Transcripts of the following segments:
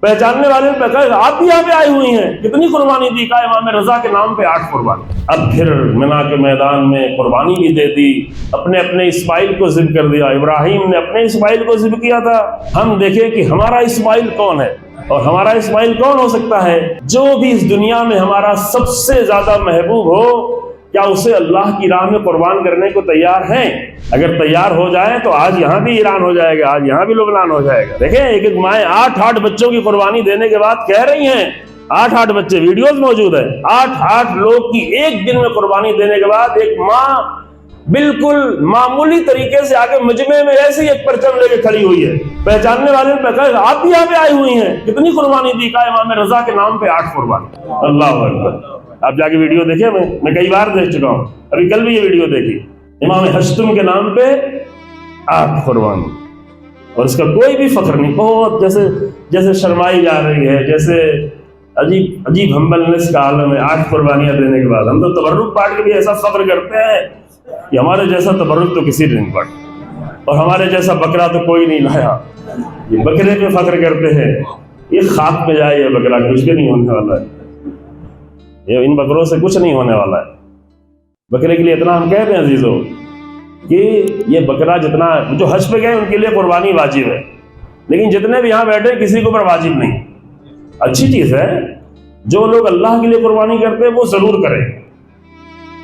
پہچاننے والے نے کہا آپ بھی یہاں پہ آئی ہوئی ہیں، کتنی قربانی دی؟ کہا امام رضا کے نام پہ 8 قربانی۔ اب پھر منا کے میدان میں قربانی بھی دے دی، اپنے اسماعیل کو ذبح کر دیا۔ ابراہیم نے اپنے اسماعیل کو ذبح کیا تھا۔ ہم دیکھیں کہ ہمارا اسماعیل کون ہے، اور ہمارا اسماعیل کون ہو سکتا ہے؟ جو بھی اس دنیا میں ہمارا سب سے زیادہ محبوب ہو، کیا اسے اللہ کی راہ میں قربان کرنے کو تیار ہیں؟ اگر تیار ہو جائے تو آج یہاں بھی ایران ہو جائے گا، آج یہاں بھی لبنان ہو جائے گا۔ دیکھیں ایک ایک مائیں 8 بچوں کی قربانی دینے کے بعد کہہ رہی ہیں، 8 بچے، ویڈیوز موجود ہیں، 8 لوگ کی ایک دن میں قربانی دینے کے بعد ایک ماں بالکل معمولی طریقے سے آگے مجمع میں ایسے ہی ایک پرچم لے کے کھڑی ہوئی ہے۔ پہچاننے والے نے کہا آپ بھی یہاں پہ آئی ہوئی ہیں، کتنی قربانی دی؟ کہا امام رضا کے نام پہ 8 قربانی۔ اللہ اکبر! آپ جا کے ویڈیو دیکھیں، میں کئی بار دیکھ چکا ہوں، ابھی کل بھی یہ ویڈیو دیکھی۔ امام حشتم کے نام پہ 8 قربانی، اور اس کا کوئی بھی فخر نہیں، بہت جیسے شرمائی جا رہی ہے، جیسے عجیب ہمبلنس کا عالم ہے 8 قربانیاں دینے کے بعد۔ ہم تو تبرک پاٹ کے بھی ایسا فخر کرتے ہیں کہ ہمارے جیسا تبرک تو کسی نے نہیں پاٹا، اور ہمارے جیسا بکرا تو کوئی نہیں لایا۔ یہ بکرے پہ فخر کرتے ہیں، یہ خاک پہ جائے، یہ بکرا کچھ بھی نہیں ہونے والا ہے، یہ ان بکروں سے کچھ نہیں ہونے والا ہے۔ بکرے کے لیے اتنا ہم کہتے ہیں عزیزوں کہ یہ بکرا جتنا جو حج پہ گئے ان کے لیے قربانی واجب ہے، لیکن جتنے بھی یہاں بیٹھے کسی کے اوپر واجب نہیں۔ اچھی چیز ہے، جو لوگ اللہ کے لیے قربانی کرتے ہیں وہ ضرور کریں،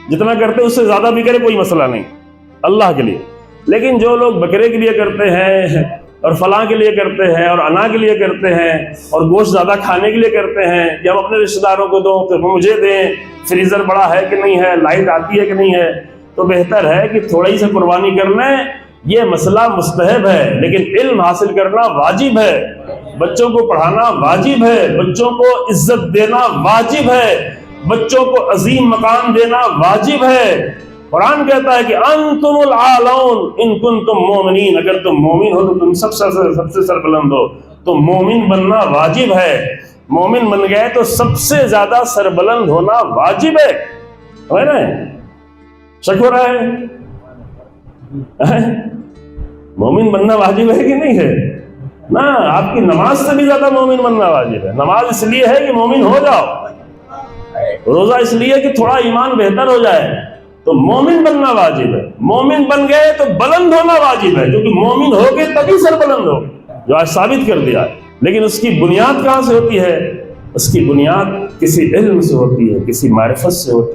جتنا کرتے اس سے زیادہ بھی کرے، کوئی مسئلہ نہیں اللہ کے لیے۔ لیکن جو لوگ بکرے کے لیے کرتے ہیں اور فلاں کے لیے کرتے ہیں اور انا کے لیے کرتے ہیں اور گوشت زیادہ کھانے کے لیے کرتے ہیں کہ ہم اپنے رشتہ داروں کو دو، پھر مجھے دیں، فریزر بڑا ہے کہ نہیں ہے، لائٹ آتی ہے کہ نہیں ہے، تو بہتر ہے کہ تھوڑی سی قربانی کر لیں۔ یہ مسئلہ مستحب ہے، لیکن علم حاصل کرنا واجب ہے، بچوں کو پڑھانا واجب ہے، بچوں کو عزت دینا واجب ہے، بچوں کو عظیم مقام دینا واجب ہے۔ قرآن کہتا ہے کہ انتم العالون ان کنتم مومنین، اگر تم مومن ہو تو تم سب سے سربلند ہو، تو مومن بننا واجب ہے۔ مومن بن گئے تو سب سے زیادہ سربلند ہونا واجب ہے نا؟ شک ہو رہا ہے؟ مومن بننا واجب ہے کہ نہیں ہے؟ نا، آپ کی نماز سے بھی زیادہ مومن بننا واجب ہے۔ نماز اس لیے ہے کہ مومن ہو جاؤ، روزہ اس لیے کہ تھوڑا ایمان بہتر ہو جائے، تو مومن بننا واجب ہے۔ مومن بن گئے تو بلند ہونا واجب ہے، کیونکہ مومن ہو گئے تبھی سر بلند ہو، جو آج ثابت کر دیا ہے۔ لیکن اس کی بنیاد کہاں سے ہوتی ہے؟ اس کی بنیاد کسی علم سے ہوتی ہے، کسی معرفت سے ہوتی ہے۔